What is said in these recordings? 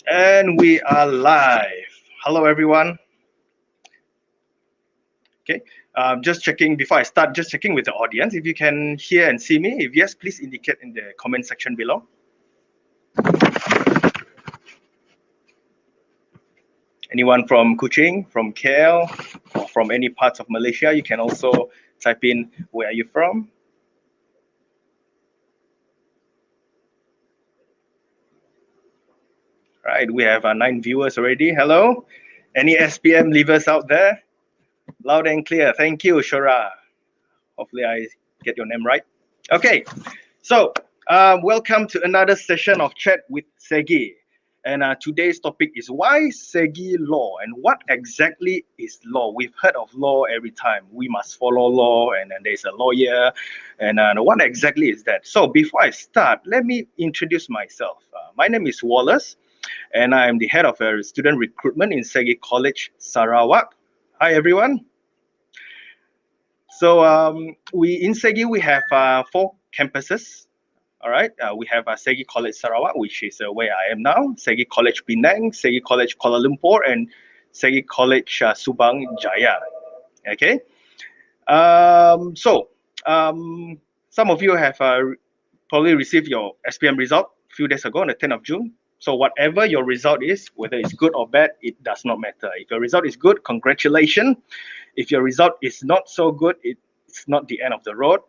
And we are live. Hello, everyone. Okay, just checking before I start, just checking with the audience. If you can hear and see me, if yes, please indicate in the comment section below. Anyone from Kuching, from KL, or from any parts of Malaysia, you can also type in where are you from. Right, we have 9 viewers already. Hello. Any SPM leavers out there? Loud and clear. Thank you, Shora. Hopefully I get your name right. Okay, so welcome to another session of Chat with SEGi. And today's topic is why SEGi Law and what exactly is law? We've heard of law every time. We must follow law and then there's a lawyer. And what exactly is that? So before I start, let me introduce myself. My name is Wallace and I'm the head of student recruitment in SEGi College, Sarawak. Hi, everyone. So in SEGi, we have 4 campuses. All right, we have SEGi College Sarawak, which is where I am now, SEGi College Penang, SEGi College Kuala Lumpur, and SEGi College Subang Jaya. Okay, some of you have probably received your SPM result a few days ago on the 10th of June. So whatever your result is, whether it's good or bad, it does not matter. If your result is good, congratulations. If your result is not so good, it's not the end of the road.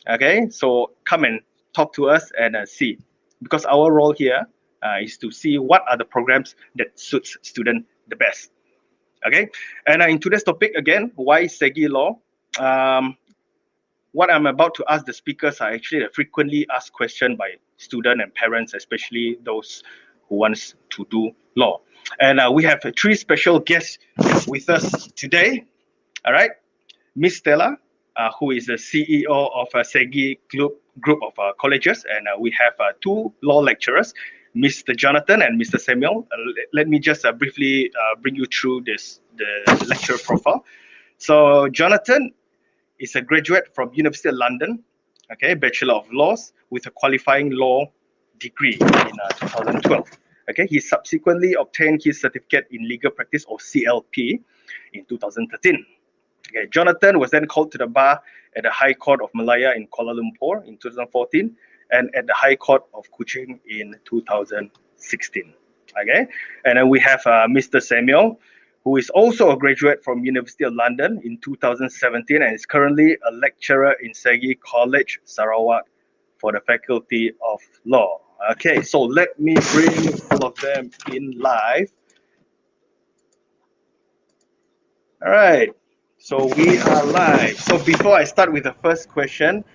Okay, so come and talk to us and see, because our role here is to see what are the programs that suits student the best. Okay, and in today's topic again, why SEGi Law? What I'm about to ask the speakers are actually a frequently asked question by students and parents, especially those who wants to do law. And we have 3 special guests with us today. All right, Miss Stella, who is the CEO of SEGi group of colleges, and we have 2 law lecturers, Mr. Jonathan and Mr. Samuel. Let me just briefly bring you through the lecturer profile. So Jonathan is a graduate from University of London, okay, Bachelor of Laws with a qualifying law degree in 2012. Okay, he subsequently obtained his certificate in legal practice, or CLP, in 2013. Okay, Jonathan was then called to the bar at the High Court of Malaya in Kuala Lumpur in 2014 and at the High Court of Kuching in 2016. Okay, and then we have Mr. Samuel, who is also a graduate from University of London in 2017 and is currently a lecturer in SEGi College Sarawak for the Faculty of Law. Okay, so let me bring all of them in live. All right. So we are live. So before I start with the first question,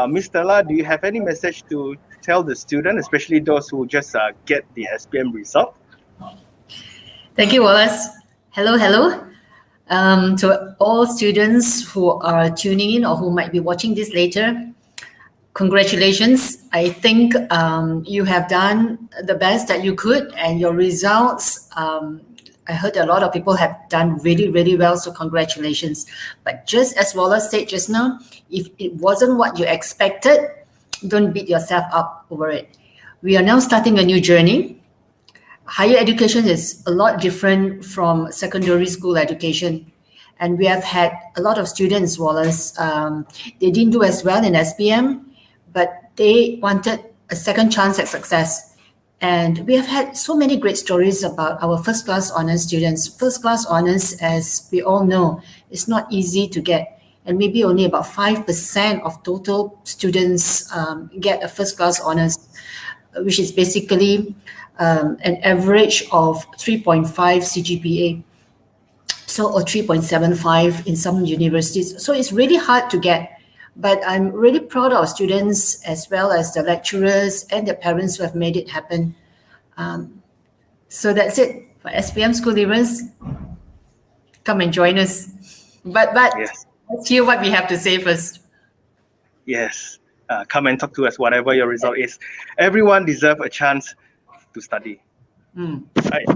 Ms. Stella, do you have any message to tell the student, especially those who just get the SPM result? Thank you, Wallace. Hello. To all students who are tuning in or who might be watching this later, congratulations. I think you have done the best that you could, and your results, I heard a lot of people have done really, really well, so congratulations. But just as Wallace said just now, if it wasn't what you expected, don't beat yourself up over it. We are now starting a new journey. Higher education is a lot different from secondary school education. And we have had a lot of students, Wallace, they didn't do as well in SPM, but they wanted a second chance at success. And we have had so many great stories about our first class honors students. First class honors, as we all know, is not easy to get. And maybe only about 5% of total students get a first class honors, which is basically an average of 3.5 CGPA. So, or 3.75 in some universities. So it's really hard to get. But I'm really proud of our students as well as the lecturers and their parents who have made it happen. So that's it for SPM school leavers. Come and join us. But yes. Let's hear what we have to say first. Yes, come and talk to us, whatever your result is. Everyone deserves a chance to study. Right.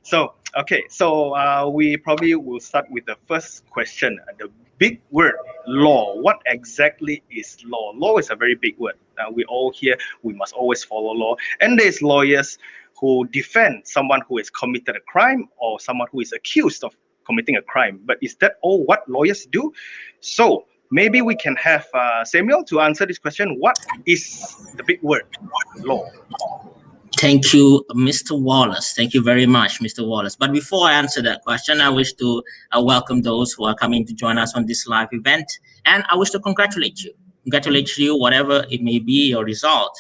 So, okay, so we probably will start with the first question. The big word, law. What exactly is law? Law is a very big word. We all hear we must always follow law. And there's lawyers who defend someone who has committed a crime or someone who is accused of committing a crime. But is that all what lawyers do? So maybe we can have Samuel to answer this question. What is the big word, law? Thank you, Mr. Wallace. Thank you very much, Mr. Wallace. But before I answer that question, I wish to welcome those who are coming to join us on this live event. And I wish to congratulate you. Congratulate you, whatever it may be, your result,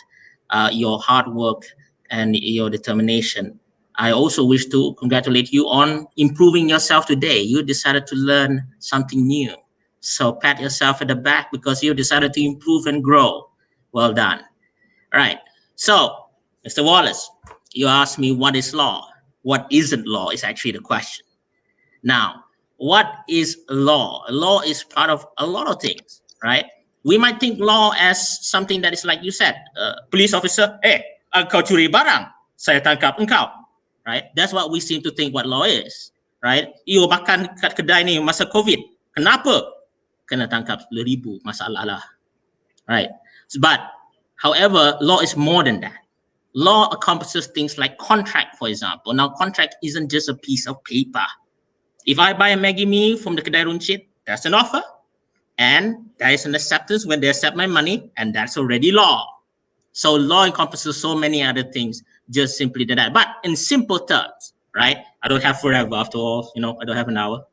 your hard work, and your determination. I also wish to congratulate you on improving yourself today. You decided to learn something new. So pat yourself at the back because you decided to improve and grow. Well done. All right. So, Mr. Wallace, you asked me what is law? What isn't law is actually the question. Now, what is law? Law is part of a lot of things, right? We might think law as something that is like you said, police officer, engkau curi barang, saya tangkap engkau, right? That's what we seem to think what law is, right? You makan kat kedai ni masa COVID, kenapa? Kena tangkap 10,000, masalah lah, right? But, however, law is more than that. Law encompasses things like contract, for example. Now, contract isn't just a piece of paper. If I buy a Maggi mee from the kedai runcit, that's an offer. And there is an acceptance when they accept my money, and that's already law. So law encompasses so many other things, just simply that. But in simple terms, right? I don't have forever after all, I don't have an hour,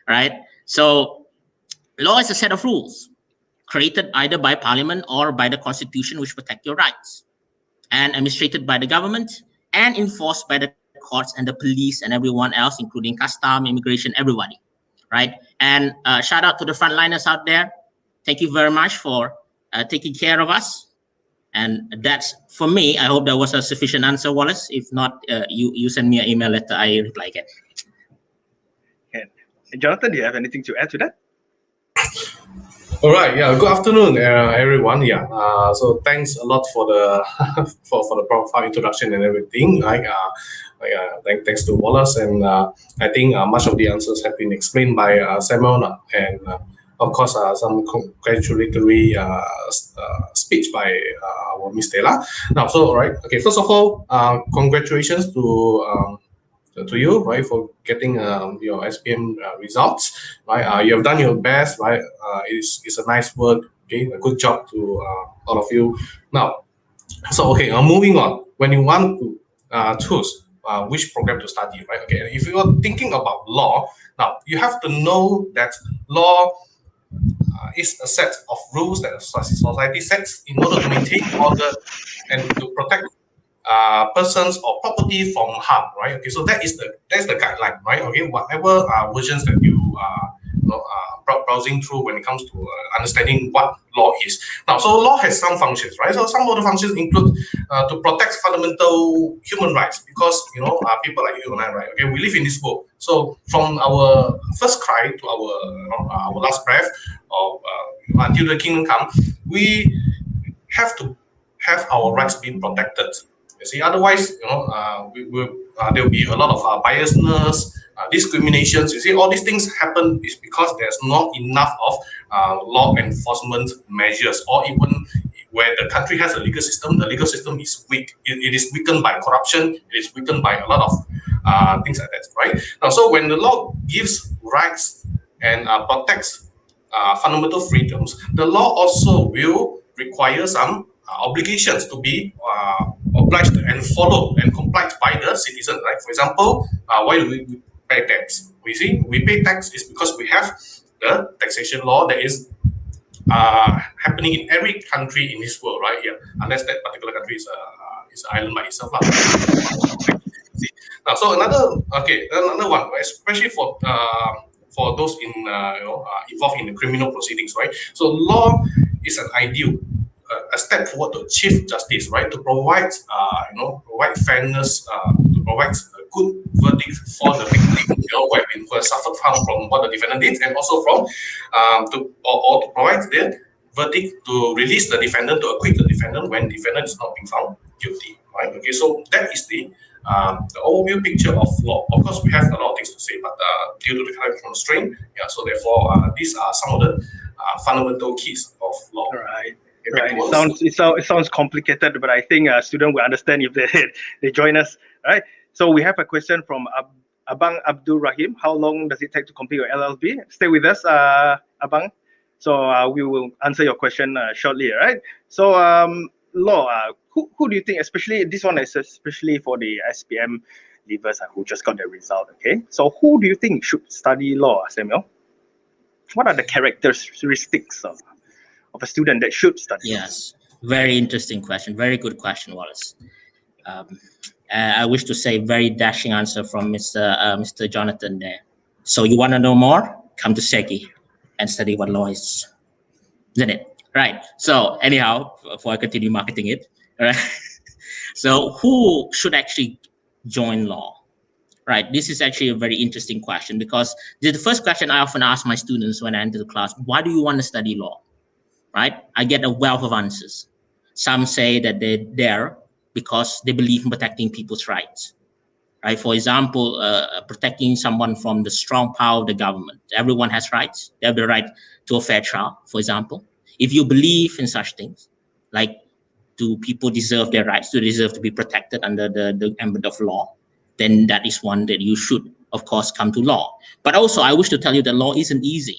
right? So law is a set of rules created either by parliament or by the constitution which protect your rights, and administrated by the government and enforced by the courts and the police and everyone else, including custom, immigration, everybody, right? And shout out to the frontliners out there. Thank you very much for taking care of us. And that's, for me, I hope that was a sufficient answer, Wallace. If not, you send me an email letter, I reply again. Okay. Jonathan, do you have anything to add to that? All right. Yeah. Good afternoon, everyone. Yeah. So thanks a lot for the for the profile introduction and everything. Thanks to Wallace, and I think much of the answers have been explained by Samuel, and of course some congratulatory speech by our Miss Stella. Now, so all right. Okay. First of all, congratulations to you, right, for getting your SPM results, right? You have done your best, right? It's a nice work, okay? A good job to all of you. Now, so okay, moving on. When you want to choose which program to study, right? Okay, if you are thinking about law, now you have to know that law is a set of rules that society sets in order to maintain order and to protect persons or property from harm, right? Okay, so that's the guideline, right? Okay, whatever versions that you browsing through when it comes to understanding what law is. Now, so law has some functions, right? So some of the functions include to protect fundamental human rights, because people like you and I, right? Okay, we live in this world. So from our first cry to our last breath, or until the kingdom come, we have to have our rights being protected. You see, otherwise, there will be a lot of biasness, discriminations. You see, all these things happen is because there's not enough of law enforcement measures, or even where the country has a legal system, the legal system is weak. It is weakened by corruption. It is weakened by a lot of things like that, right? Now, so when the law gives rights and protects fundamental freedoms, the law also will require some obligations to be obliged and followed and complied by the citizen, right? For example, why do we pay tax? We see, we pay tax is because we have the taxation law that is happening in every country in this world, right? Yeah, unless that particular country is an island by itself. See? Now, so another one, especially for those involved in the criminal proceedings, right? So law is an ideal, a step forward to achieve justice, right? To provide, provide fairness, to provide a good verdict for the victim, who has suffered harm from what the defendant did, and also from to provide the verdict to release the defendant, to acquit the defendant when the defendant is not being found guilty, right? Okay, so that is the overview picture of law. Of course, we have a lot of things to say, but due to the time constraint, so therefore, these are some of the fundamental keys of law. All right. Right. It sounds complicated, but I think a student will understand if they join us. All right. So we have a question from Abang Abdul Rahim. How long does it take to complete your LLB? Stay with us, Abang. So we will answer your question shortly. All right. So Law. Who do you think, especially this one is especially for the SPM leavers who just got the result? Okay. So who do you think should study law, Samuel? What are the characteristics of a student that should study? Yes, very interesting question. Very good question, Wallace. I wish to say very dashing answer from Mr. Jonathan there. So you want to know more? Come to SEGi and study what law is, isn't it? Right. So anyhow, before I continue marketing it, all right. So who should actually join law? Right. This is actually a very interesting question because the first question I often ask my students when I enter the class: why do you want to study law? Right? I get a wealth of answers. Some say that they're there because they believe in protecting people's rights. Right? For example, protecting someone from the strong power of the government. Everyone has rights. They have the right to a fair trial, for example. If you believe in such things, like do people deserve their rights, do they deserve to be protected under the ambit of law, then that is one that you should, of course, come to law. But also, I wish to tell you that law isn't easy.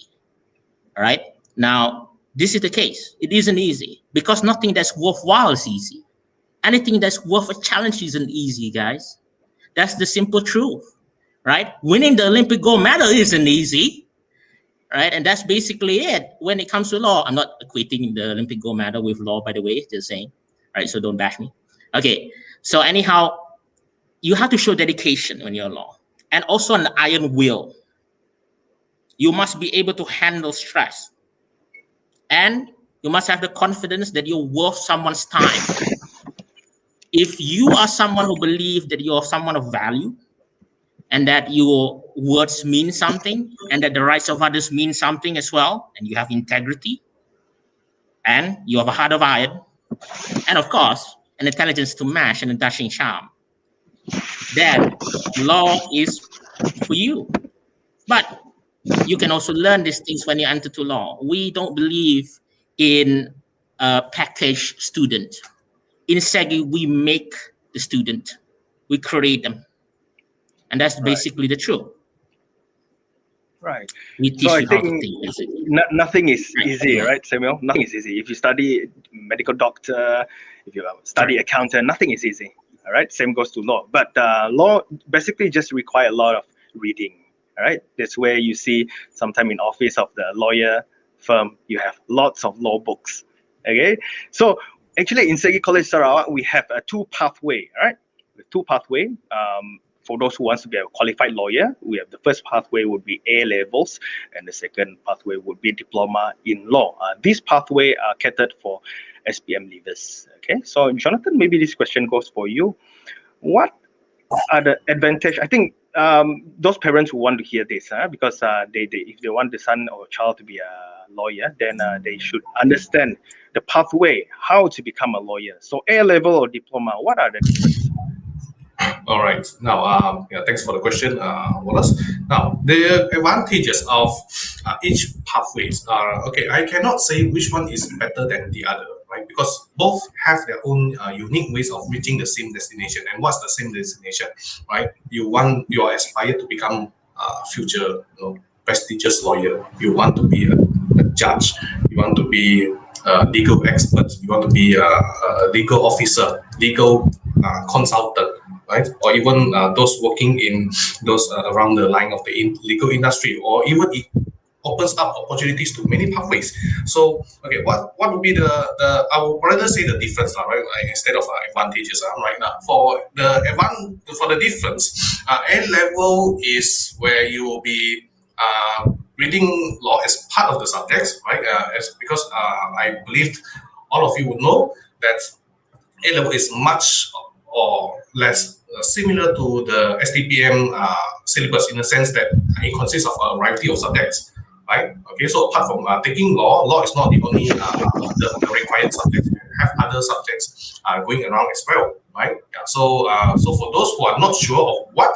All right? Now, this is the case. It isn't easy because nothing that's worthwhile is easy. Anything that's worth a challenge isn't easy, guys. That's the simple truth, right? Winning the Olympic gold medal isn't easy, right? And that's basically it when it comes to law. I'm not equating the Olympic gold medal with law, by the way, just saying, right? So don't bash me. Okay, so anyhow, you have to show dedication when you're law and also an iron will. You must be able to handle stress. And you must have the confidence that you're worth someone's time. If you are someone who believes that you're someone of value and that your words mean something and that the rights of others mean something as well, and you have integrity and you have a heart of iron, and of course, an intelligence to match and a dashing charm, then law is for you. But you can also learn these things when you enter to law. We don't believe in a packaged student. In SEGi, we make the student. We create them. And that's basically the truth. Right. We teach So I you how to think think, basically. nothing is easy, right, Samuel? Nothing is easy. If you study medical doctor, if you study accountant, nothing is easy. All right. Same goes to law. But law basically just require a lot of reading. All right. That's where you see sometime in office of the lawyer firm, you have lots of law books. Okay. So actually in SEGi College Sarawak, we have a two pathway. All right. Two pathway. For those who wants to be a qualified lawyer, we have the first pathway would be A-Levels, and the second pathway would be Diploma in Law. These pathway are catered for SPM leavers. Okay, so Jonathan, maybe this question goes for you. What are the advantage? I think those parents who want to hear this, because if they want the son or child to be a lawyer, then they should understand the pathway, how to become a lawyer. So A-Level or Diploma, what are the differences? All right. Now, thanks for the question, Wallace. Now, the advantages of each pathways are, okay, I cannot say which one is better than the other, right? Because both have their own unique ways of reaching the same destination. And what's the same destination, right? You aspire to become a future, prestigious lawyer. You want to be a judge. You want to be a legal expert. You want to be a legal officer, legal consultant, right? Or even those working in those around the line of the legal industry, or even it opens up opportunities to many pathways. So, okay, what would be I would rather say the difference, right? Instead of advantages, right now. For the difference, A-Level is where you will be reading law as part of the subjects, right? Because I believe all of you would know that A-Level is much or less similar to the STPM syllabus in the sense that it consists of a variety of subjects, right? Okay, so apart from taking law is not the only the required subject. You have other subjects going around as well, right? Yeah, so for those who are not sure of what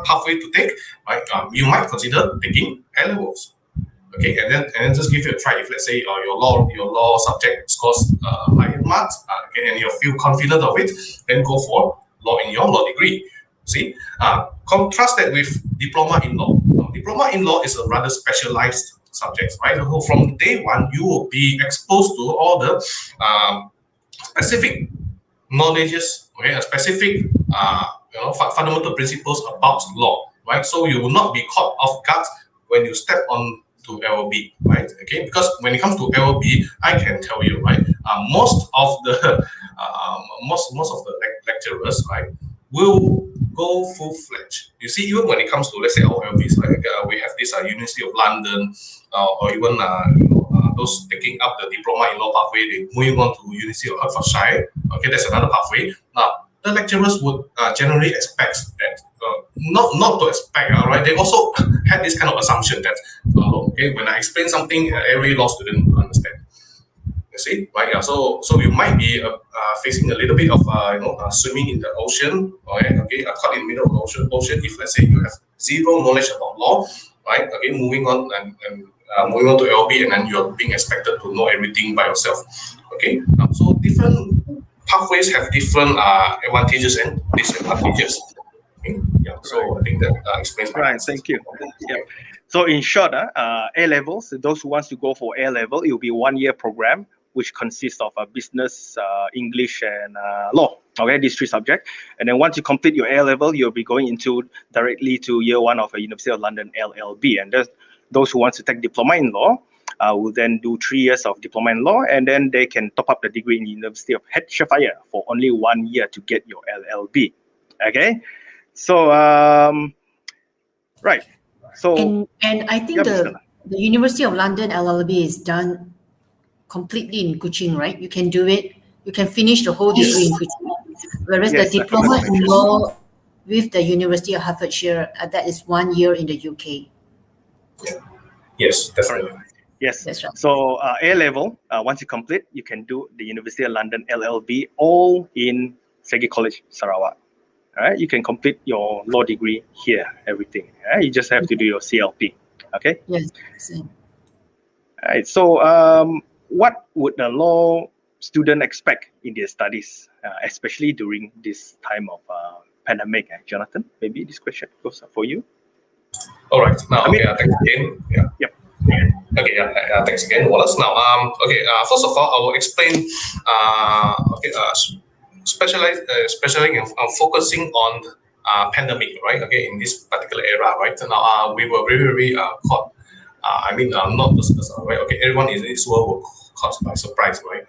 pathway to take, right? You might consider taking A-Levels. Okay, and then just give it a try. If let's say your law subject scores higher marks, okay, and you feel confident of it, then go for law in your law degree. See, contrast that with diploma in law. Diploma in law is a rather specialized subject, right? So from day one, you will be exposed to all the specific knowledges, okay, a specific fundamental principles about law, right? So you will not be caught off guard when you step on to LLB, right? Okay, because when it comes to LLB, I can tell you, right, most of the lecturers, right, will go full-fledged. You see, even when it comes to, let's say, our LLBs, right, we have this University of London, or even those taking up the diploma in law pathway, they moving on to University of Hertfordshire. Okay, that's another pathway. Now, the lecturers would generally expect that, not to expect, right? They also had this kind of assumption that, okay, when I explain something, every law student will understand. You see, right? Yeah. So you might be facing a little bit of swimming in the ocean, right? Okay, caught in the middle of the ocean. If let's say you have zero knowledge about law, right? Okay, moving on to LB, and then you're being expected to know everything by yourself. Okay, so different pathways have different advantages and disadvantages. Okay? Yeah, so I think that explains my answer. Thank you. Yeah. So in short, A-Levels, those who wants to go for A-Level, it will be 1-year program, which consists of business, English, and law. Okay, these 3 subjects. And then once you complete your A-Level, you'll be going directly to year 1 of a University of London LLB. And those who want to take diploma in law will then do 3 years of diploma in law, and then they can top up the degree in the University of Hertfordshire for only 1 year to get your LLB. Okay, so right. So and I think the University of London LLB is done completely in Kuching, right? You can do it. You can finish the whole degree in Kuching. Whereas the diploma in law with the University of Hertfordshire, that is 1 year in the UK. Yeah. Yes, definitely. Yes, that's right. So A-Level, once you complete, you can do the University of London LLB all in SEGi College, Sarawak. All right, you can complete your law degree here, everything. All right? You just have to do your CLP. Okay. Yes. Same. All right. So, what would a law student expect in their studies, especially during this time of pandemic? Jonathan, maybe this question goes for you. All right. Now, okay. Thanks again. Yeah. Yep. Okay. Yeah. Thanks again, Wallace. Now, okay. First of all, I will explain. Specializing and focusing on pandemic, right? Okay, in this particular era, right? Now, we were very caught. Not just us, right? Okay, everyone in this world were caught by surprise, right?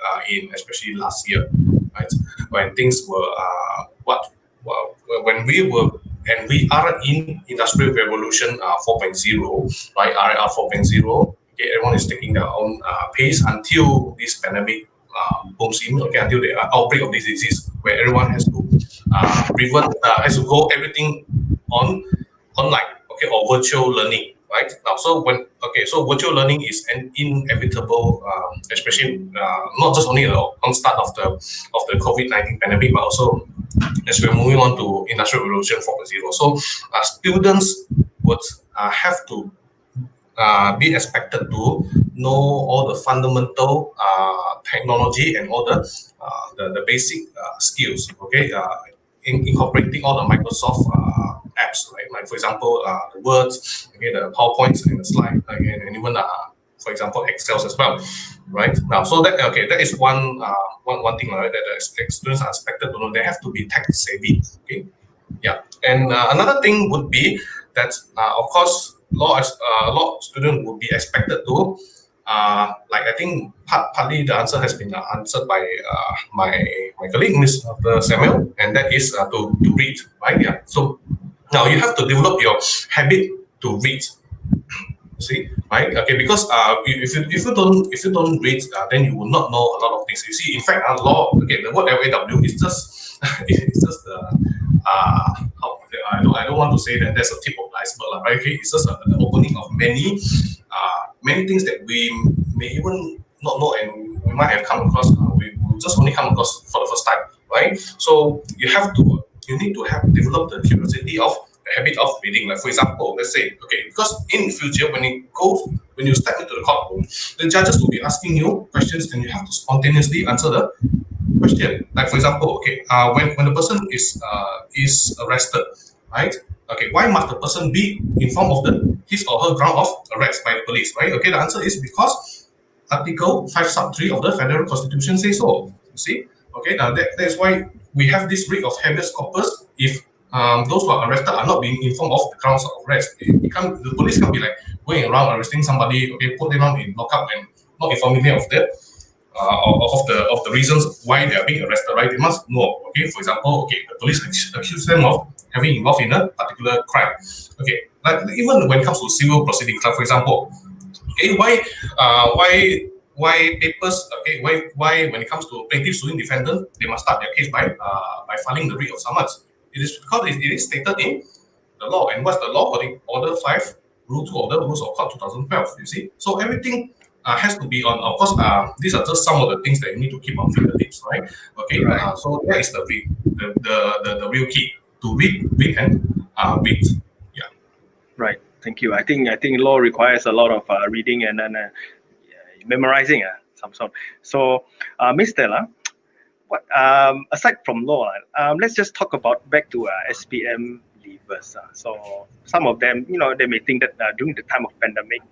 Especially last year, right? When things were when we are in Industrial Revolution 4.0, right? RR 4.0. Okay, everyone is taking their own pace until this pandemic booms in. Okay, until the outbreak of this disease, where everyone has to has to go everything online. Okay, or virtual learning. Right now, so virtual learning is an inevitable, especially not just only on start of the COVID-19 pandemic, but also as we're moving on to Industrial Revolution 4.0. So students would have to be expected to know all the fundamental technology and all the basic skills. Okay, incorporating all the Microsoft apps, right? Like for example, the words, okay, the PowerPoints and the slide, and even for example, Excel as well, right? Now, so that is one thing, right, that the students are expected to know. They have to be tech savvy. Okay, yeah. And another thing would be that, of course, law student would be expected to, like I think partly the answer has been answered by my colleague, Mr. Samuel, and that is to read, right? Yeah. So now you have to develop your habit to read. See, right? Okay, because if you don't read, then you will not know a lot of things. You see, in fact, law. Okay, the word LAW is just the I don't want to say that that's a tip of the iceberg, right? Okay, it's just the opening of many things that we may even not know, and we might have come across. We just only come across for the first time, right? So you need to have developed the curiosity of habit of reading. Like for example, let's say, okay, because in future when you step into the courtroom, the judges will be asking you questions and you have to spontaneously answer the question. Like for example, okay, when the person is arrested, right? Okay, why must the person be informed of his or her ground of arrest by the police, right? Okay, the answer is because Article 5 sub 3 of the Federal Constitution says so. You see, okay, now that's why we have this writ of habeas corpus. If those who are arrested are not being informed of the grounds of arrest, the police can't be like going around arresting somebody, okay, put them on in lockup and not informing them of the reasons why they are being arrested, right? They must know. Okay, for example, okay, the police accuse them of having involved in a particular crime. Okay, like even when it comes to civil proceedings, like for example, okay, why papers? Okay, why when it comes to plaintiff suing defendant, they must start their case by filing the writ of summons. It is because it is stated in the law. And what's the law? Order 5, Rule 2 of the Rules of Court 2012. You see, so everything has to be on. Of course, these are just some of the things that you need to keep on fingertips, right? Okay, Right. so that is the real key to read and read. Yeah. Right. Thank you. I think law requires a lot of reading and then memorizing some sort. So, Miss Stella, what aside from law, let's just talk about back to SPM leavers. So some of them, they may think that during the time of pandemic,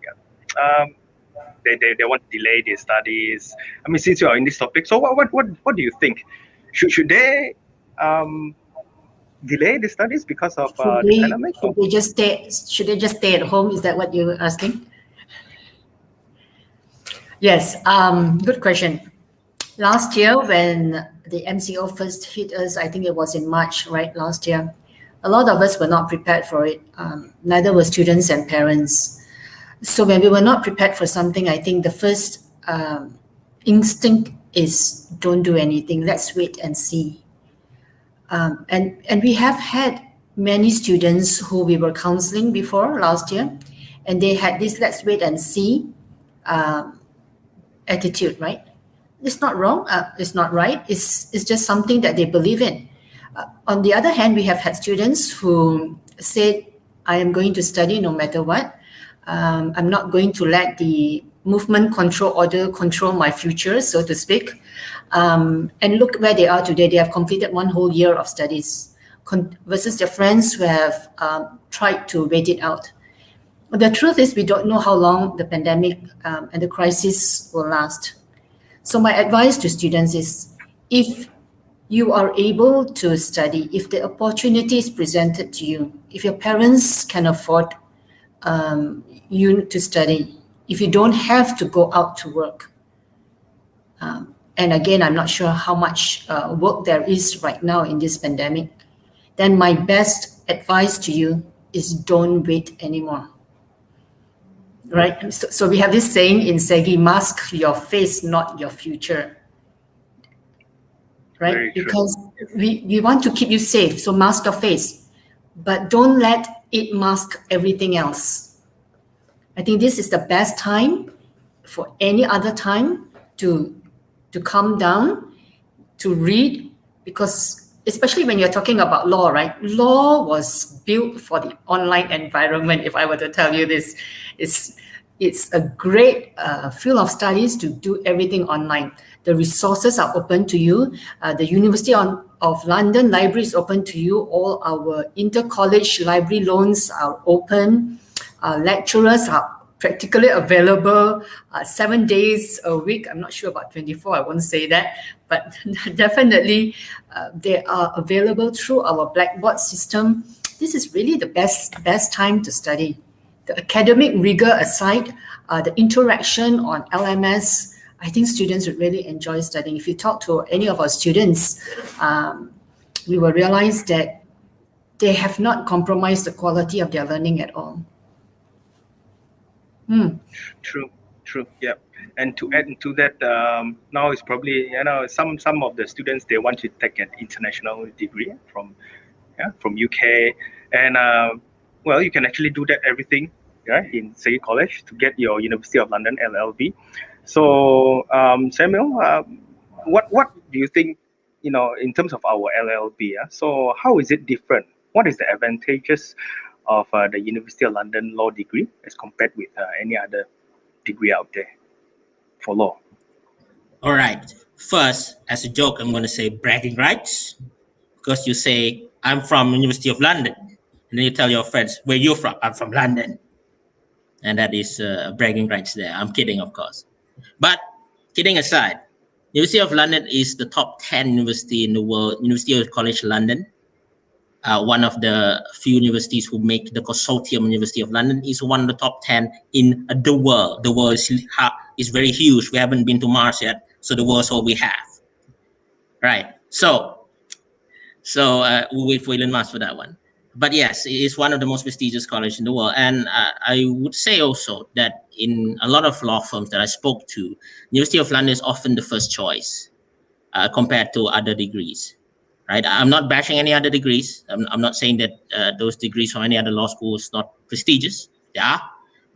they want to delay their studies. I mean, since you are in this topic, so what do you think? Should they delay the studies because of the pandemic? Should they just stay at home? Is that what you're asking? Yes, good question. Last year, when the MCO first hit us, I think it was in March, right? Last year, a lot of us were not prepared for it. Neither were students and parents. So when we were not prepared for something, I think the first instinct is don't do anything. Let's wait and see. And we have had many students who we were counseling before last year, and they had this let's wait and see attitude, right? It's not wrong. It's not right. It's just something that they believe in. On the other hand, we have had students who said, I am going to study no matter what. I'm not going to let the movement control order control my future, so to speak. And look where they are today. They have completed one whole year of studies versus their friends who have tried to wait it out. The truth is we don't know how long the pandemic and the crisis will last. So my advice to students is if you are able to study, if the opportunity is presented to you, if your parents can afford you to study, if you don't have to go out to work, and again, I'm not sure how much work there is right now in this pandemic, then my best advice to you is don't wait anymore. Right? So we have this saying in SEGi, mask your face, not your future. Right? Very true. Because we want to keep you safe, so mask your face. But don't let it mask everything else. I think this is the best time for any other time to calm down, to read, because especially when you're talking about law, right? Law was built for the online environment. If I were to tell you this, it's a great field of studies to do everything online. The resources are open to you. The University of London Library is open to you. All our inter-college library loans are open. Lecturers are practically available 7 days a week. I'm not sure about 24, I won't say that, but definitely they are available through our Blackboard system. This is really the best time to study. The academic rigor aside, the interaction on LMS, I think students would really enjoy studying. If you talk to any of our students, we will realize that they have not compromised the quality of their learning at all. True. Yeah. And to add to that, now it's probably some of the students, they want to take an international degree from UK, and well, you can actually do that everything in SEGi College to get your University of London LLB. So Samuel, what do you think, in terms of our LLB? So how is it different what is the advantages of the University of London law degree as compared with any other degree out there for law? All right. First, as a joke, I'm going to say bragging rights, because you say, I'm from University of London. And then you tell your friends, where you from? I'm from London. And that is bragging rights there. I'm kidding, of course. But kidding aside, University of London is the top 10 university in the world. University of College London, one of the few universities who make the consortium. University of London is one of the top 10 in the world. The world is very huge. We haven't been to Mars yet, so the world's all we have. Right. So we'll wait for Elon Musk for that one. But yes, it is one of the most prestigious colleges in the world. And I would say also that in a lot of law firms that I spoke to, University of London is often the first choice compared to other degrees. Right? I'm not bashing any other degrees. I'm not saying that those degrees from any other law school is not prestigious. They are,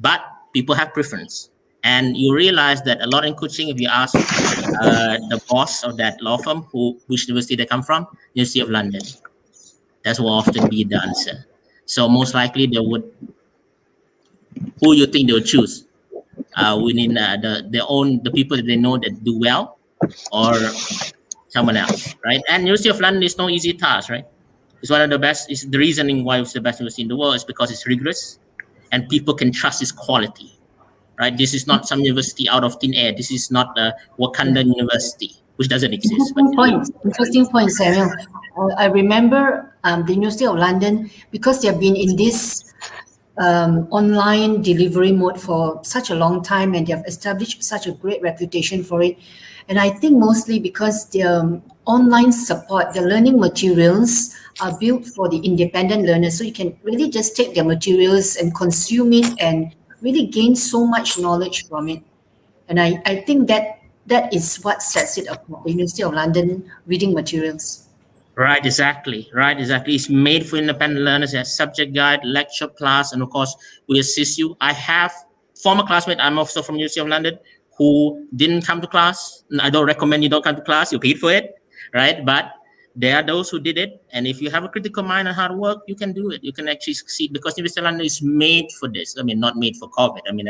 but people have preference. And you realize that a lot in coaching, if you ask the boss of that law firm which university they come from, University of London, that will often be the answer. So most likely who you think they would choose within the people that they know that do well, or someone else, right? And University of London is no easy task, right? It's one of the best. It's the reasoning why it's the best university in the world is because it's rigorous, and people can trust its quality, right? This is not some university out of thin air. This is not a Wakandan university, which doesn't exist. Interesting point, Samuel. I remember the University of London, because they have been in this online delivery mode for such a long time, and they have established such a great reputation for it. And I think mostly because their online support, the learning materials are built for the independent learners. So you can really just take their materials and consume it and really gain so much knowledge from it. And I think that is what sets it apart, the University of London reading materials. Right, exactly. It's made for independent learners. It has subject guide, lecture, class, and of course, we assist you. I have former classmate, I'm also from University of London, who didn't come to class. I don't recommend you don't come to class. You paid for it, right? But there are those who did it. And if you have a critical mind and hard work, you can do it. You can actually succeed, because University of London is made for this. I mean, not made for COVID. I mean,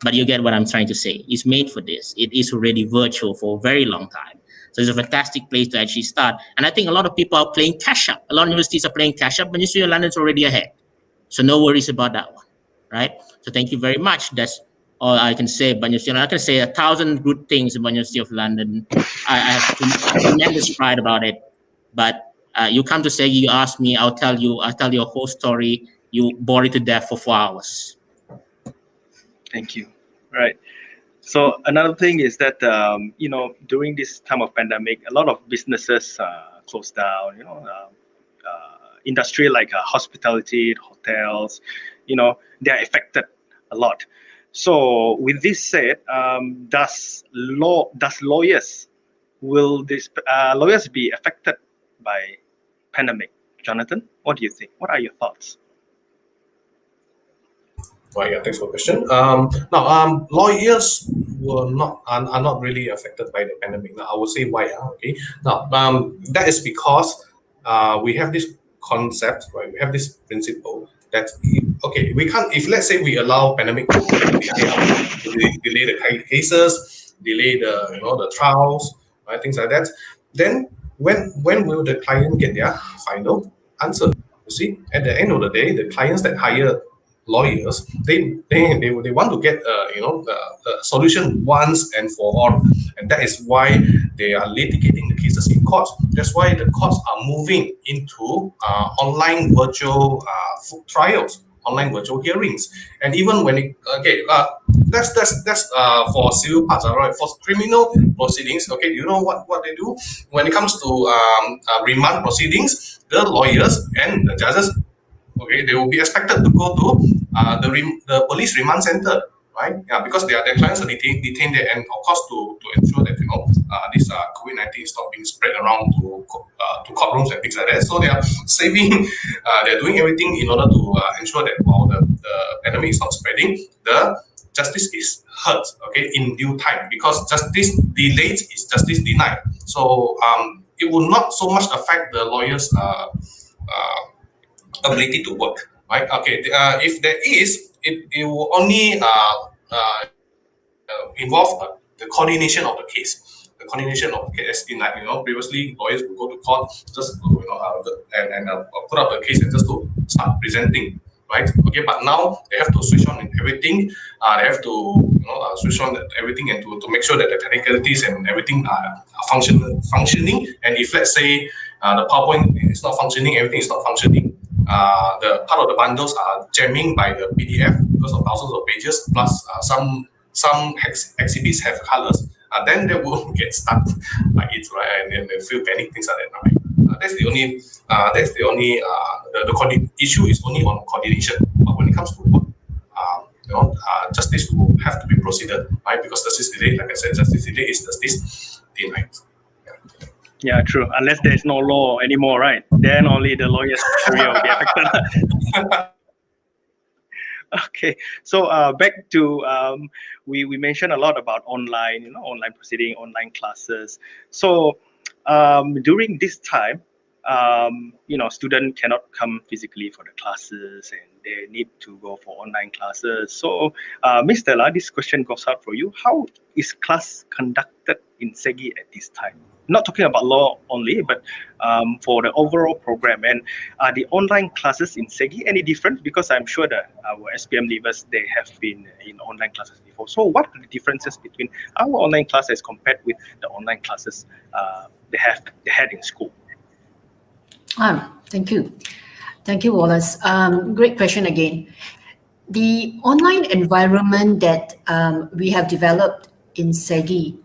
but you get what I'm trying to say. It's made for this. It is already virtual for a very long time. So it's a fantastic place to actually start. And I think a lot of people are playing catch up. A lot of universities are playing catch up, but University of London is already ahead. So no worries about that one, right? So thank you very much. That's all I can say about University of London. I can say 1,000 good things about University of London. I have tremendous pride about it. But you come to SEGi, you ask me, I'll tell you a whole story. You bore it to death for 4 hours. Thank you. Right. So another thing is that during this time of pandemic, a lot of businesses closed down. Industry like hospitality, hotels, they are affected a lot. So with this said, lawyers be affected by pandemic? Jonathan, what do you think? What are your thoughts? Right, yeah, thanks for the question. Lawyers are not really affected by the pandemic. Now, I will say why. Okay. Now, that is because we have this concept, right? We have this principle that we can't. If let's say we allow pandemic to delay the cases, delay the trials, right? Things like that. Then when will the client get their final answer? You see, at the end of the day, the clients that hire lawyers, they want to get a solution once and for all, and that is why they are litigating the cases in court. That's why the courts are moving into online virtual trials, online virtual hearings, and even when that's for civil parts, all right. For criminal proceedings, do you know what they do when it comes to remand proceedings? The lawyers and the judges, they will be expected to go to the police remand center, right? Yeah, because their clients are detained there, and of course to ensure that this COVID-19 is not being spread around to courtrooms and things like that. So they are saving, they're doing everything in order to ensure that while the pandemic is not spreading, the justice is heard, in due time, because justice delayed is justice denied. So it will not so much affect the lawyers' ability to work, right? Okay, if there is, it will only involve the coordination of the case. The coordination of the case, in like, previously lawyers would go to court, just put up the case and just go start presenting, right? Okay, but now they have to switch on everything. They have to switch on everything and to make sure that the technicalities and everything are functioning. And if let's say the PowerPoint is not functioning, everything is not functioning, the part of the bundles are jamming by the PDF because of thousands of pages, plus some exhibits have colors, then they will get stuck by it, right? And then they feel panic, things like that, right? That's the only the issue is only on coordination. But when it comes to work, justice will have to be proceeded, right? Because justice delay, like I said, justice delay is justice denied. Yeah, true. Unless there is no law anymore, right? Then only the lawyer's career will be affected. Okay, so back to we mentioned a lot about online, online proceeding, online classes. So during this time, student cannot come physically for the classes, and they need to go for online classes. So, Ms. Stella, this question goes out for you. How is class conducted in SEGi at this time? Not talking about law only, but for the overall program. And are the online classes in SEGi any different? Because I'm sure that our SPM leavers, they have been in online classes before. So what are the differences between our online classes compared with the online classes they had in school? Thank you. Thank you, Wallace. Great question again. The online environment that we have developed in SEGi,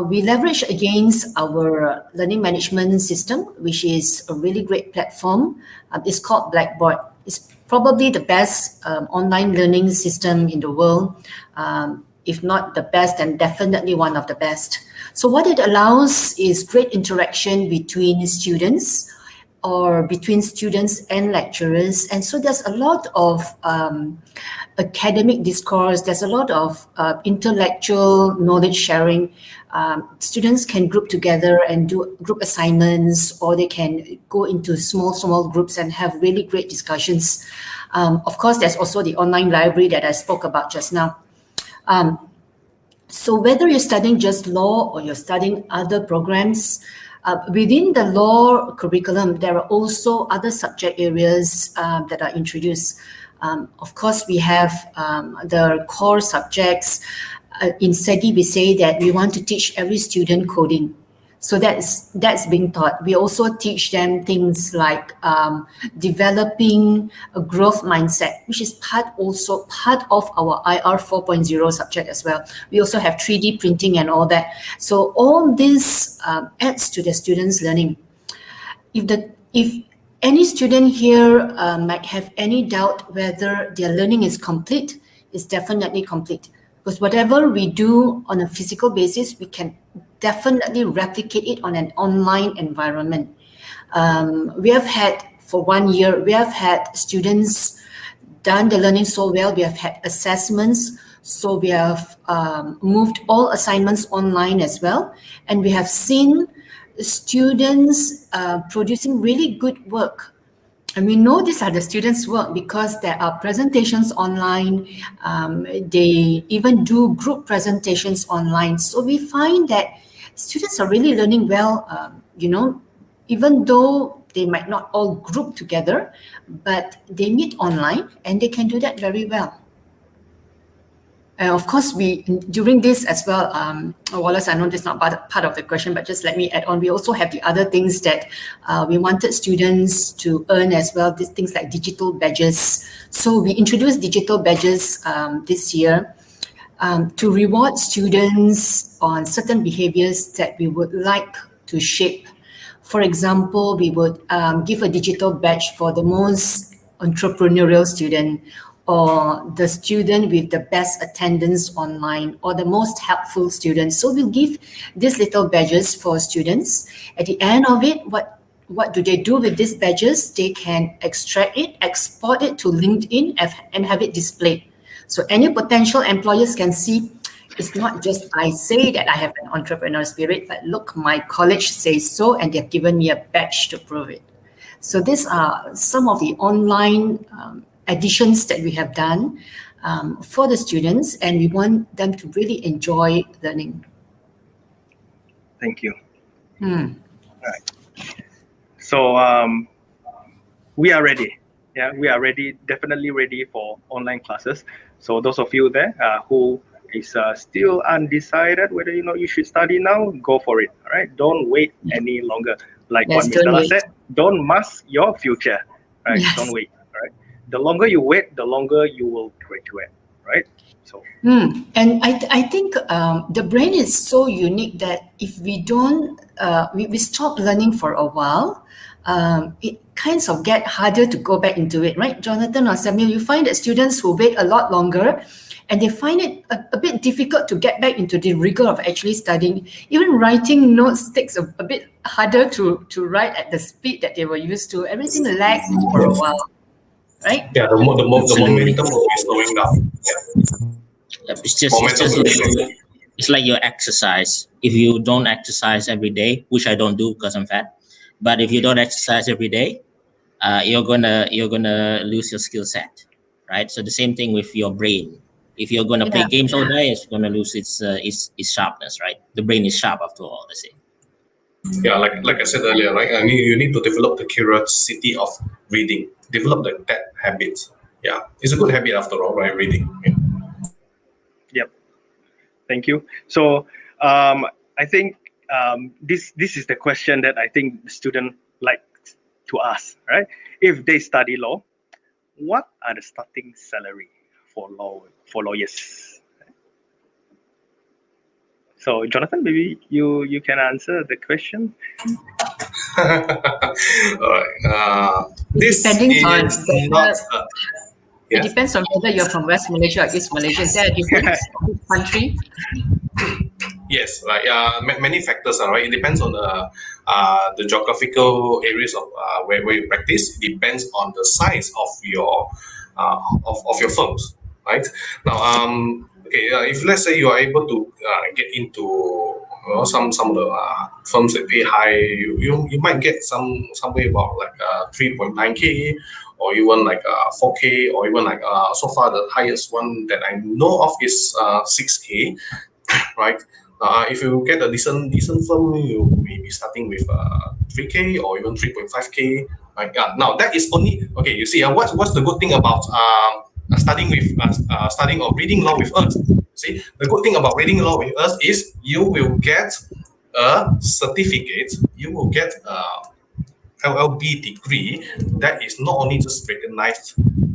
we leverage against our learning management system, which is a really great platform. It's called Blackboard. It's probably the best online learning system in the world. If not the best, then definitely one of the best. So what it allows is great interaction between students or between students and lecturers. And so there's a lot of academic discourse, there's a lot of intellectual knowledge sharing. Students can group together and do group assignments, or they can go into small groups and have really great discussions. Of course, there's also the online library that I spoke about just now. So whether you're studying just law or you're studying other programs, within the law curriculum, there are also other subject areas that are introduced. Of course, we have the core subjects. In SEGi, we say that we want to teach every student coding. So that's being taught. We also teach them things like developing a growth mindset, which is part of our IR 4.0 subject as well. We also have 3D printing and all that. So all this adds to the students' learning. If any student here might have any doubt whether their learning is complete, it's definitely complete. Because whatever we do on a physical basis, we can definitely replicate it on an online environment. We have had, for 1 year, we have had students done the learning so well. We have had assessments. So we have moved all assignments online as well. And we have seen students producing really good work. And we know these are the students' work because there are presentations online. They even do group presentations online. So we find that students are really learning well, even though they might not all group together, but they meet online and they can do that very well. And of course, during this as well, Wallace, I know this is not part of the question, but just let me add on. We also have the other things that we wanted students to earn as well, these things like digital badges. So we introduced digital badges this year to reward students on certain behaviors that we would like to shape. For example, we would give a digital badge for the most entrepreneurial student, or the student with the best attendance online, or the most helpful student. So we'll give these little badges for students. At the end of it, what do they do with these badges? They can extract it, export it to LinkedIn and have it displayed. So any potential employers can see, it's not just I say that I have an entrepreneurial spirit, but look, my college says so, and they've given me a badge to prove it. So these are some of the online additions that we have done for the students, and we want them to really enjoy learning. Thank you. Hmm. Right. So we are ready. Yeah, we are ready, definitely ready for online classes. So those of you there who is still undecided whether you should study now, go for it. All right, don't wait any longer. Like Yes, what Mr. don't La wait. said, don't mask your future. Right, Yes. don't wait. All right, the longer you wait, the longer you will graduate. Right, so. And I think the brain is so unique that if we don't, we stop learning for a while, it kinds of get harder to go back into it, right? Jonathan or Samuel, you find that students who wait a lot longer and they find it a bit difficult to get back into the rigor of actually studying. Even writing notes takes a bit harder to write at the speed that they were used to. Everything lags for a while, right? Yeah, the Absolutely. momentum will be slowing down. Yep, it's like your exercise. If you don't exercise every day, which I don't do because I'm fat, but if you don't exercise every day, you're gonna lose your skill set, right? So the same thing with your brain. If you're gonna play games all day, it's gonna lose its sharpness, right? The brain is sharp after all. They say. Yeah, like I said earlier, right? You need to develop the curiosity of reading, develop that habit. Yeah, it's a good habit after all, right? Reading. Yeah. Yep. Thank you. So I think this is the question that I think the student like to ask, right? If they study law, what are the starting salary for lawyers? So Jonathan, maybe you can answer the question. All right. This Depending on is not. It Yes. depends on whether you're from West Malaysia or East Malaysia. Is there a difference in each country? Yes, right. Many factors are right. It depends on the geographical areas of where you practice. It depends on the size of your of your firms, right? Now, okay, if let's say you are able to get into some of the firms that pay high, you might get somewhere about like 3.9K, or even like 4K, or even like so far the highest one that I know of is 6K, right? If you get a decent firm, you may be starting with 3K or even 3.5K. Right? Now that is only okay. You see, what's the good thing about studying or reading law with us? See, the good thing about reading law with us is you will get a certificate. You will get a LLB degree that is not only just recognized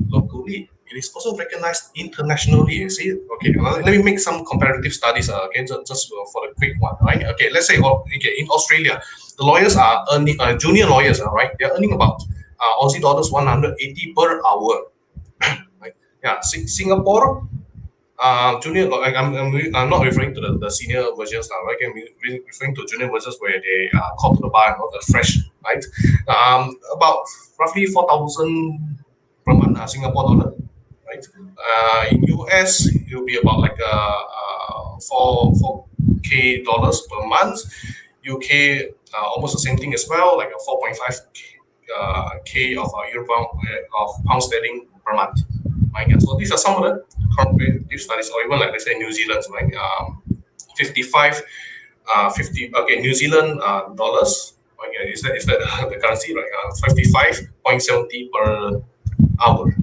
locally, it is also recognized internationally. You see, okay, let me make some comparative studies. Okay, just for the quick one, right? Okay, let's say okay, in Australia, the lawyers are earning junior lawyers, right? They're earning about Aussie dollars 180 per hour. Right? Yeah, Singapore. Junior, I'm not referring to the senior versions now, right? I'm referring to junior versions where they call to the bar and all the fresh, right? About roughly 4,000 per month, Singapore dollar, right? In US, it will be about like 4K dollars per month. UK, almost the same thing as well, like a 4.5K of pound sterling per month. Right? Yeah, so these are some of the comparative studies, or even like let's say New Zealand, like 50 okay, New Zealand dollars. Okay, is that the currency, like 55.70 per hour.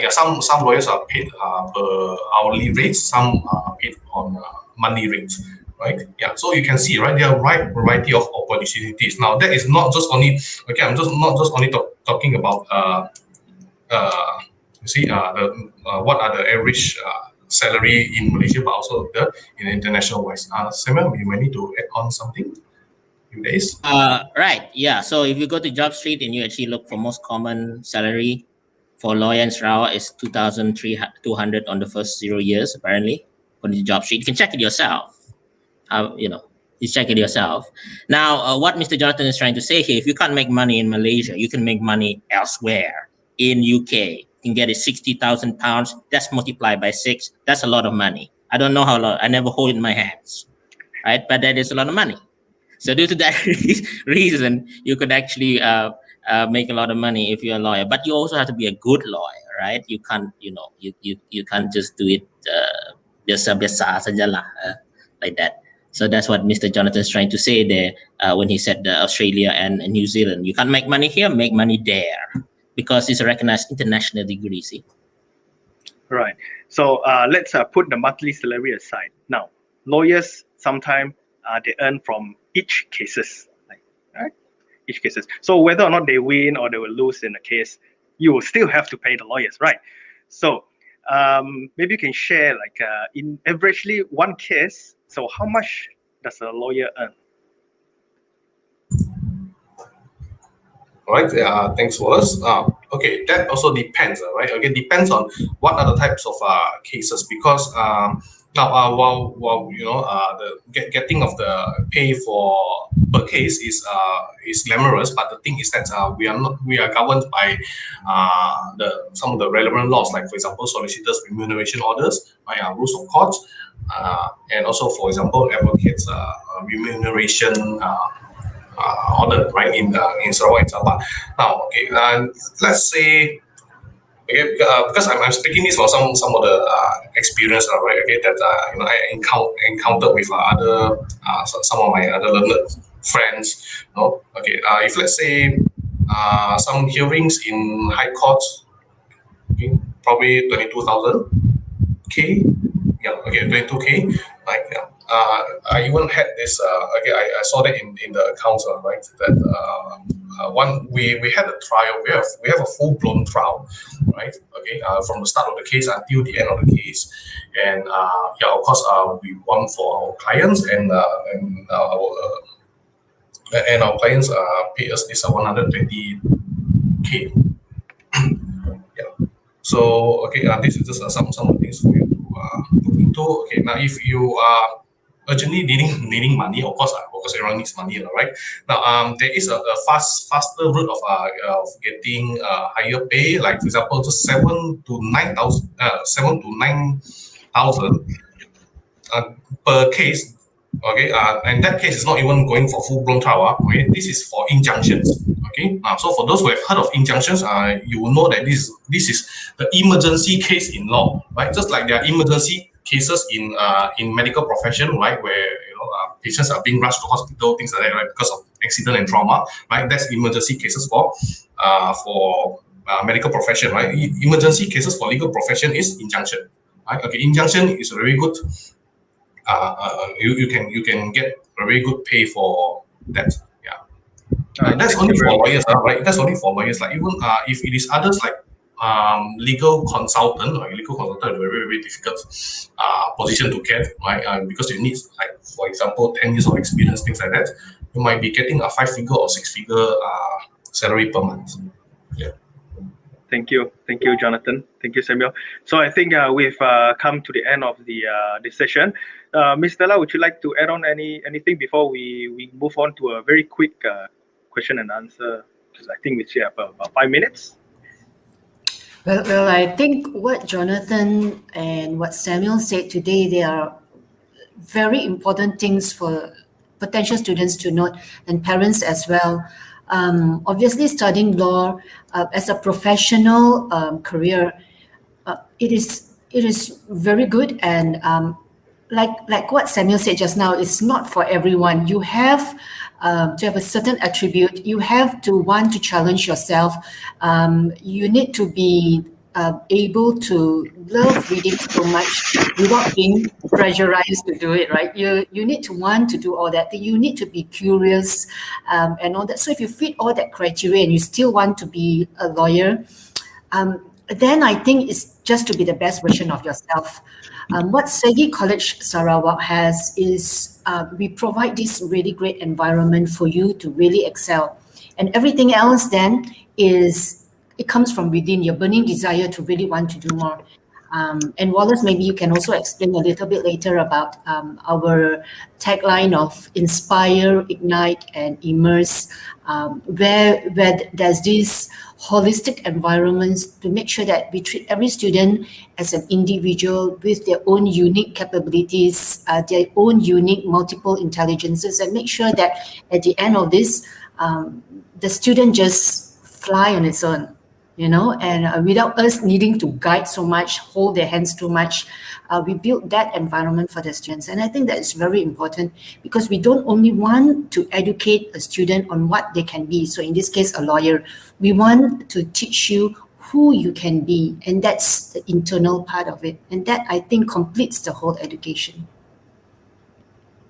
Yeah, some lawyers are paid per hourly rates, some are paid on monthly rates, right? Yeah, so you can see, right, there are a wide variety of opportunities. Now, that is not just only, okay, I'm just not just only talking about you see what are the average salary in Malaysia, but also in international wise. Samuel, you might need to add on something. Days. Right. Yeah. So if you go to Job Street and you actually look for most common salary for lawyer in Sarawak is 2,200 on the first 0 years, apparently, on the Job Street. You can check it yourself. You check it yourself. Now, what Mr. Jonathan is trying to say here, if you can't make money in Malaysia, you can make money elsewhere. In UK, you can get it £60,000. That's multiplied by 6. That's a lot of money. I don't know how long. I never hold it in my hands, right? But that is a lot of money. So due to that reason, you could actually make a lot of money if you're a lawyer, but you also have to be a good lawyer, right? You can't, you can't just do it biasa-biasa sajalah, like that. So that's what Mr. Jonathan is trying to say there when he said Australia and New Zealand. You can't make money here, make money there, because it's a recognized international degree. See. Right. So let's put the monthly salary aside. Now, lawyers sometimes they earn from each cases, right? Each cases. So whether or not they win or they will lose in a case, you will still have to pay the lawyers, right? So maybe you can share in averagely one case. So how much does a lawyer earn? All right. Thanks, Wallace. Okay, that also depends, right? Okay, depends on what are the types of cases, because now while the getting of the pay for per case is glamorous, but the thing is that we are governed by some of the relevant laws, like for example solicitors remuneration orders, rules of court, and also for example advocates remuneration order, right, in Sarawak and Sabah. Now, okay, let's say, okay, because I'm speaking this for some of the experience, right, okay, that I encountered with some of my other learned friends. Okay, if let's say some hearings in high courts, okay, probably 22,000 K, yeah, okay, 22K, like, yeah. I even had this. Okay, I saw that in the accounts, right? That we had a trial. We have a full blown trial, right? Okay, from the start of the case until the end of the case, and yeah, of course, we won for our clients, and our clients pay us this 120K. Yeah. So okay, this is just some of the things for you to look into. Okay, now if you are urgently needing money, of course everyone needs money, right? Now there is a faster route of getting higher pay, like for example just 7,000 to 9,000 per case. Okay, and that case is not even going for full-blown trial. Okay, this is for injunctions. Okay, so for those who have heard of injunctions, you will know that this is the emergency case in law, right? Just like there are emergency cases in medical profession, right, where patients are being rushed to hospital, things like that, right, because of accident and trauma, right? That's emergency cases for medical profession, right? Emergency cases for legal profession is injunction, right? Okay, injunction is a very good. You can get a very good pay for that. Yeah, that's only for lawyers, right? That's only for lawyers. Like even if it is others like legal consultant, or legal consultant is a very, very difficult position to get, right? Because you need, like for example, 10 years of experience, things like that. You might be getting a 5-figure or 6-figure salary per month. Yeah. Thank you, Jonathan. Thank you, Samuel. So I think we've come to the end of the session. Ms. Stella, would you like to add on anything before we move on to a very quick question and answer? Because I think we still have about 5 minutes. Well, I think what Jonathan and what Samuel said today, they are very important things for potential students to note, and parents as well. Obviously, studying law as a professional career, it is very good, and like what Samuel said just now, it's not for everyone. You have to have a certain attribute. You have to want to challenge yourself. You need to be able to love reading so much without being pressurized to do it, right? You need to want to do all that. You need to be curious and all that. So if you fit all that criteria and you still want to be a lawyer, then I think it's just to be the best version of yourself. What SEGi College Sarawak has is we provide this really great environment for you to really excel. And everything else then it comes from within your burning desire to really want to do more. And Wallace, maybe you can also explain a little bit later about our tagline of inspire, ignite, and immerse, where there's this holistic environments to make sure that we treat every student as an individual with their own unique capabilities, their own unique multiple intelligences, and make sure that at the end of this, the student just fly on its own, you know, and without us needing to guide so much, hold their hands too much. We build that environment for the students. And I think that is very important, because we don't only want to educate a student on what they can be. So in this case, a lawyer, we want to teach you who you can be. And that's the internal part of it. And that, I think, completes the whole education.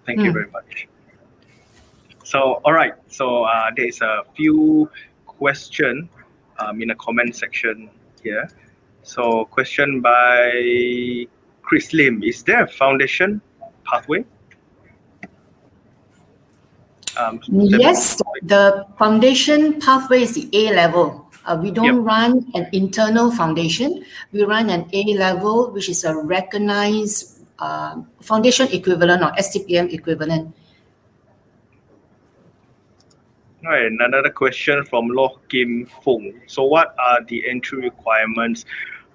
Thank you very much. So, all right. So there's a few questions in the comment section here. So, question by Chris Lim: is there a foundation pathway? Yes, the foundation pathway is the A-level. We don't run an internal foundation. We run an A-level, which is a recognized foundation equivalent or STPM equivalent. All right, another question from Loh Kim Fung. So what are the entry requirements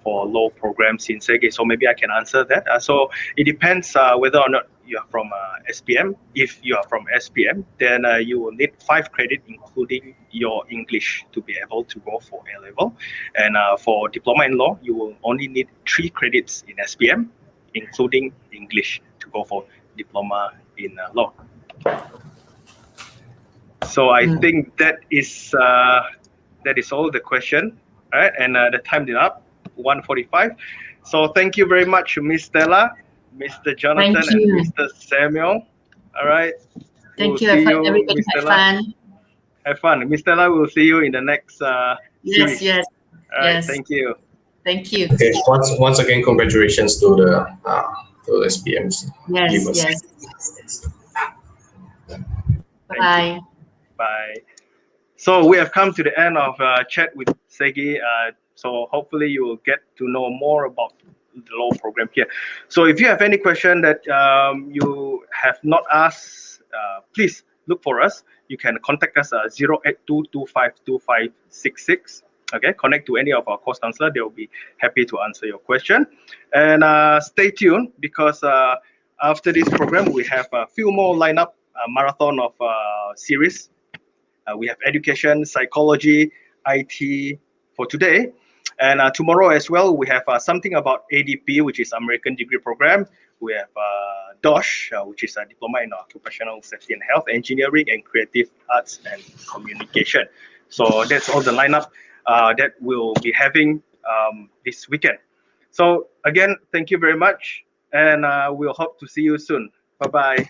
for law programs in SEGi? So maybe I can answer that. So it depends whether or not you are from SPM. If you are from SPM, then you will need 5 credits, including your English, to be able to go for A-level. And for Diploma in Law, you will only need 3 credits in SPM, including English, to go for Diploma in Law. So I think that is all the question, right? And the time is up, 1:45. So thank you very much, Ms. Stella, Mr. Jonathan, and Mr. Samuel. All right. Thank you. Have fun, everybody. Ms. Have Stella. fun. Have fun. Ms. Stella, we'll see you in the next series. Yes. All right. Thank you. Thank you. Okay. Once again, congratulations to the SPMs. Yes. Bye. Bye. So we have come to the end of chat with SEGi. So hopefully you will get to know more about the law program here. So if you have any question that you have not asked, please look for us. You can contact us at 082252566. Okay, connect to any of our course counselor. They will be happy to answer your question. And stay tuned, because after this program, we have a few more lineup marathon of series. We have education, psychology, IT for today. And tomorrow as well, we have something about ADP, which is American Degree Program. We have DOSH, which is a Diploma in Occupational Safety and Health, Engineering, and Creative Arts and Communication. So that's all the lineup that we'll be having this weekend. So again, thank you very much. And we'll hope to see you soon. Bye-bye.